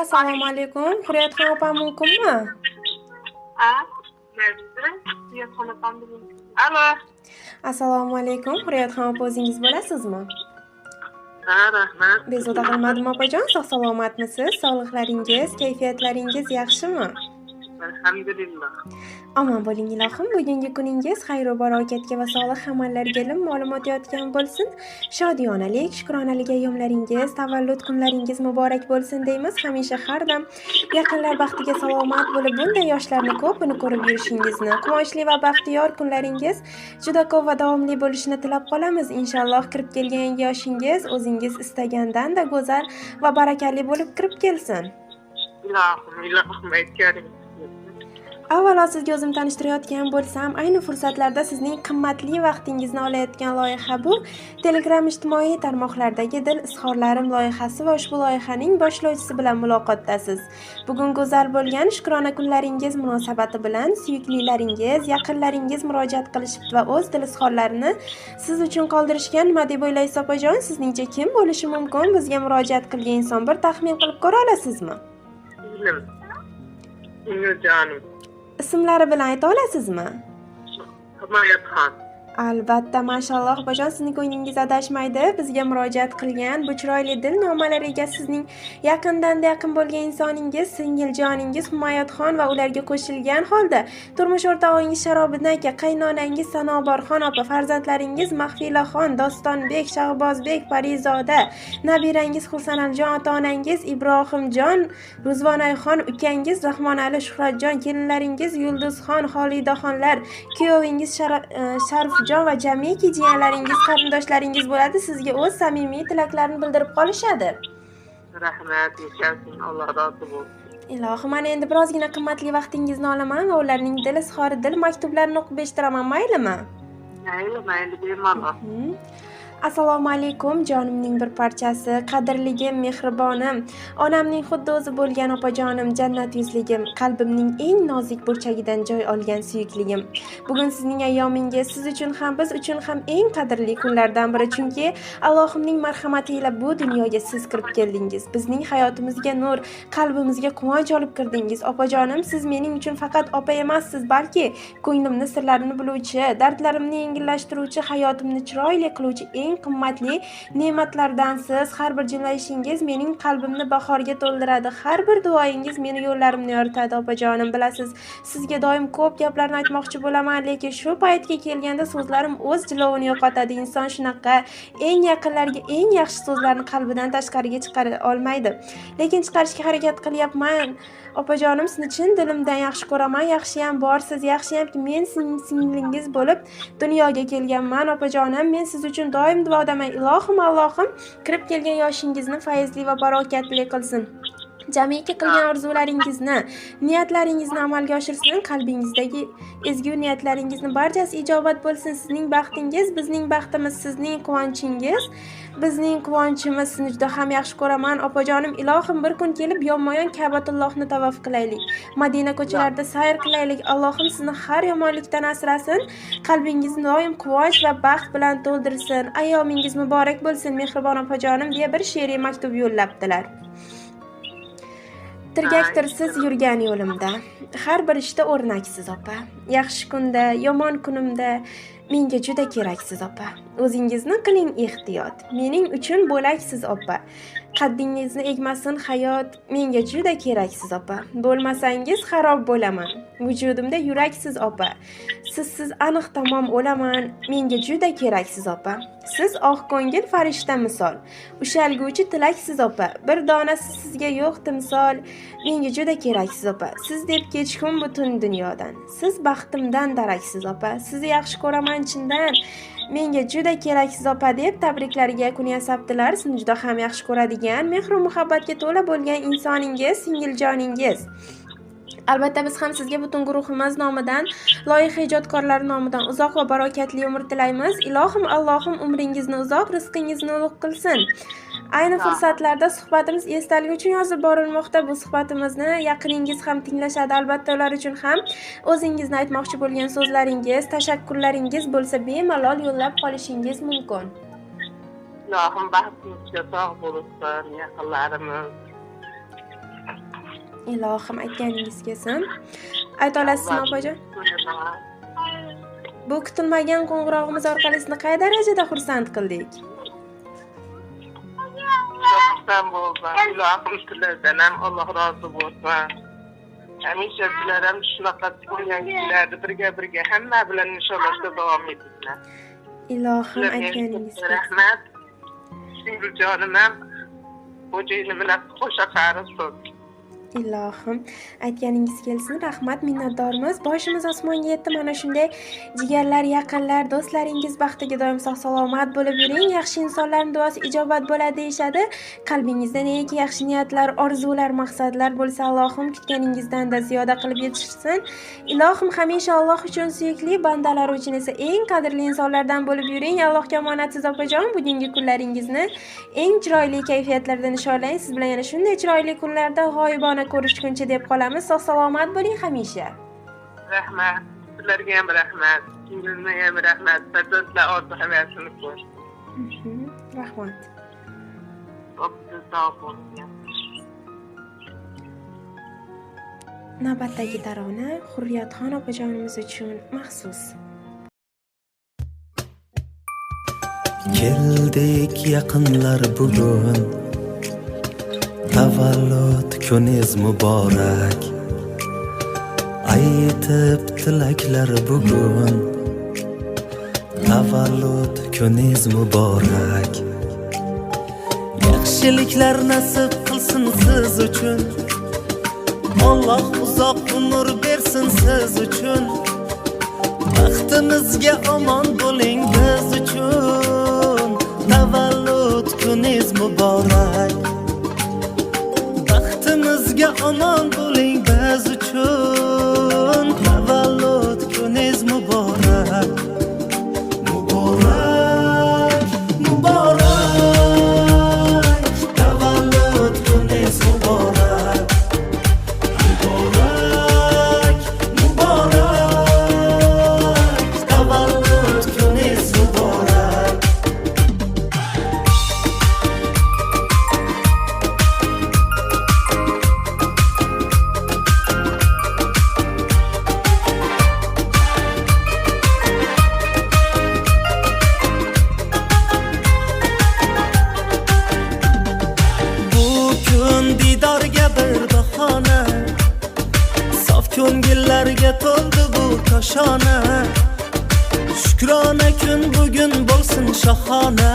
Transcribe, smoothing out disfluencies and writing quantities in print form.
assalomu alaykum. Hurriyatxon opam mumkinmi? Alo. Assalomu alaykum. Hurriyatxon opa o'zingiz bo'lasizmi? Ha, rahmat. Bezovta qilmadim opajon. Sog' salomatmisiz? Sog'liqlaringiz, kayfiyatlaringiz yaxshimi? Alhamdulillah. Omon bo'ling ilohim. Bugungi kuningiz xayr va barokatga va solih amallarga ilm ma'lumot yotgan bo'lsin. Shodiyonalik, shukronalik ayyomlaringiz, tavallud kunlaringiz muborak bo'lsin deymiz. Hamisha har dam yaqinlar baxtiga salomat bo'lib, bunday yoshlarni ko'pini ko'rib yurishingizni, quvonchli va baxtiyor kunlaringiz juda ko'p va davomli bo'lishini tilab qolamiz. Inshaalloh kirib kelgan yangi yoshingiz o'zingiz istagandan-da go'zal va barakali bo'lib kirib kelsin. Ilohim aytganing. Avvalo sizga o'zim tanishtirayotgan bo'lsam, ayni fursatlarda sizning qimmatli vaqtingizni olayotgan loyiha bu Telegram ijtimoiy tarmoqlardagi dil izhorlarim loyihasi va ushbu loyihaning boshlovchisi bilan muloqotdasiz. Bugun go'zal bo'lgan shukrona kunlaringiz munosabati bilan suyuklilaringiz, yaqinlaringiz murojaat qilishibdi va o'z dil izhorlarini siz uchun qoldirishgan. Nima deb o'ylaysiz opajon? Sizningcha kim bo'lishi mumkin? Bizga murojaat qilgan inson bir taxmin qilib ko'ra olasizmi? Jonim. Ismlari bilan ayta olasizmi? Himoyatxon. Albatta, mashalloh opajon, sizning ko'nglingiz adashmaydi. Bizga murojaat qilgan bu chiroyli dil nomalariga sizning yaqindan-da yaqin bo'lgan insoningiz, singiljoningiz Himoyatxon va ularga qo'shilgan holda turmush o'rtog'ingiz Sharobiddin aka, qaynonangiz Sanobarxon opa, farzandlaringiz Mahfilaxon, Dostonbek, Shahbozbek, Parizoda, nabirangiz Xusanaljon, ota-onangiz Ibrohimjon, Ruzvonayxon, ukangiz Rahmonali, Shuhratjon, kelinlaringiz Yulduzxon, Xolidaxonlar, kuyovingiz Sharifjon va jamiki jiyanlaringiz, qarindoshlaringiz bo'ladi. Sizga o'z samimiy tilaklarini bildirib qolishadi. Rahmat, yashasing, Alloh rozi bo'lsin. Ilohim, mana endi birozgina qimmatli vaqtingizni olaman va ularning dil izhori, dil maktublarini o'qib eshitiraman, maylimi? Mayli, bemalol. Assalomu alaykum, jonimning bir parchasi, qadrligim, mehribonim, onamning xuddi o'zi bo'lgan opajonim, jannat yuzligim, qalbimning eng nozik burchagidan joy olgan suyukligim. Bugun sizning ayyomingiz siz uchun ham, biz uchun ham eng qadrli kunlardan biri, chunki Allohimning marhamati ila bu dunyoga siz kirib keldingiz. Bizning hayotimizga nur, qalbimizga quvonch olib kirdingiz. Opajonim, siz mening uchun faqat opa emassiz, balki ko'nglimni sirlarini biluvchi, dardlarimni yengillashtiruvchi, hayotimni chiroyli qiluvchi eng qimmatli ne'matlardansiz. Har bir jilmayishingiz mening qalbimni bahorga to'ldiradi. Har bir duoyingiz meni yo'llarimni yoritadi opajonim. Bilasiz, sizga doim ko'p gaplarni aytmoqchi bo'laman, lekin shu paytga kelganda so'zlarim o'z jilovini yo'qotadi. Inson shunaqa eng yaqinlarga eng yaxshi so'zlarni qalbidan tashqariga chiqara olmaydi. Lekin chiqarishga harakat qilyapman. Opajonim, sizni chin dilimdan yaxshi ko'raman. Yaxshiyam borsiz, yaxshiyamki men sizning singlingiz bo'lib dunyoga kelganman. Opajonim, men siz uchun doim duodaman. Ilohim, Allohim kirib kelgan yoshingizni fayzli va barokatli qilsin. Jamiki qilgan orzularingizni, niyatlaringizni amalga oshirsin. Qalbingizdagi ezgu niyatlaringizni barchasi ijobat bo'lsin. Sizning baxtingiz bizning baxtimiz, sizning quvonchingiz bizning quvonchimiz. Sizni juda ham yaxshi ko'raman opajonim. Ilohim, bir kun kelib yonma-yon Ka'batullohni tavof qilaylik. Madina ko'chalarida sayr qilaylik. Allohim sizni har yomonlikdan asrasin. Qalbingizni doim quvonch va baxt bilan to'ldirsin. Ayyomingiz muborak bo'lsin mehribon opajonim deya bir she'riy maktub yo'llabdilar. Tirgaktirsiz yurgan yo'limda, har bir ishda o'rnaksiz opa. Yaxshi kunda, yomon kunimda menga juda keraksiz opa. O'zingizni qiling ehtiyot, mening uchun bo'laksiz opa. Qaddingizni egmasin hayot, menga juda keraksiz opa. Bo'lmasangiz xarob bo'laman, vujudimda yuraksiz opa. Sizsiz aniq tamom o'laman, menga juda keraksiz opa. Siz oq ko'ngil farishta misol, ushalguvchi tilaksiz opa. Bir dona sizga yo'q timsol, menga juda keraksiz opa. Siz deb kechkum butun dunyodan, siz baxtimdan daraksiz opa. Sizni yaxshi ko'raman chindan, menga juda keraksiz opa deb tabriklariga yakun yasabdilar. Sizni juda ham yaxshi ko'radigan, mehr va muhabbatga to'la bo'lgan insoningiz, singiljoningiz. Albatta biz ham sizga butun guruhimiz nomidan, loyiha ijodkorlari nomidan uzoq va barokatli umr tilaymiz. Ilohim, Allohim umringizni uzoq, rizqingizni ulug' qilsin. Ayni fursatlarda suhbatimiz esdalik uchun yozib borilmoqda. Bu suhbatimizni yaqiningiz ham tinglashadi. Albatta ular uchun ham o'zingizni aytmoqchi bo'lgan so'zlaringiz, tashakkurlaringiz bo'lsa bemalol yo'llab qolishingiz mumkin. Ilohim baxtimizga sog' bo'lsin, yaqinlarimiz Ilohim aytganingiz kelsin. Ayta olasizmi opajon? Bu kutilmagan qo'ng'irog'imiz orqali sizni qay darajada xursand qildik? Xursand bo'ldim. Ilohim sizlardan ham Alloh rozi bo'lsin. Hamisha sizlar ham shunaqa o'yinlarni birga hamma bilan inshaalloh davom etinglar. Ilohim aytganingiz kelsin. Rahmat. Singiljonim ham xo'jayinim bilan qo'sha qarisin. Ilohim aytganingiz kelsin. Rahmat, minnatdormiz. Boshimiz osmonga yetdi. Mana shunday jigarlar, yaqinlar, do'stlaringiz baxtiga doim sog' salomat bo'lib yuring. Yaxshi insonlarning duosi ijobat bo'ladi deyshadi. Qalbingizda neki yaxshi niyatlar, orzular, maqsadlar bo'lsa, Allohim kutganingizdan-da ziyoda qilib yetishsin. Ilohim hamisha Alloh uchun suyukli, bandalar uchun esa eng qadrli insonlardan bo'lib yuring. Allohga omonatsiz opajon, bugungi kunlaringizni eng chiroyli kayfiyatlarda nishonlang. Siz bilan yana shunday chiroyli kunlarda g'oyibona ko'rishguncha deb qolamiz. Sog' salomat bo'ling hamisha. Rahmat. Sizlarga ham rahmat. Singlimga ham rahmat. Farzandlar orzu havasini ko'r. Rahmat. Sog' bo'ling. Navbatdagi tarona Hurriyatxon opajonimiz uchun maxsus. Keldik yaqinlar bugun, tavallud kuningiz muborak. Aytib tilaklar bugun, tavallud kuningiz muborak. Yaxshiliklar nasib qilsin siz uchun, Alloh uzoq umr bersin siz uchun. Baxtimizga omon bo'ling biz uchun, tavallud kuningiz muborak. Baxtimizga omon bo'ling biz uchun, tavallud kuningiz muborak. Muborak, muborak, tavallud kuningiz muborak. Muborak, muborak, tavallud kuningiz muborak. Bu kun didorga bir bahona, sof ko'ngillarga to'ldi bu koshona. Shukrona kun bugun bo'lsin shohona.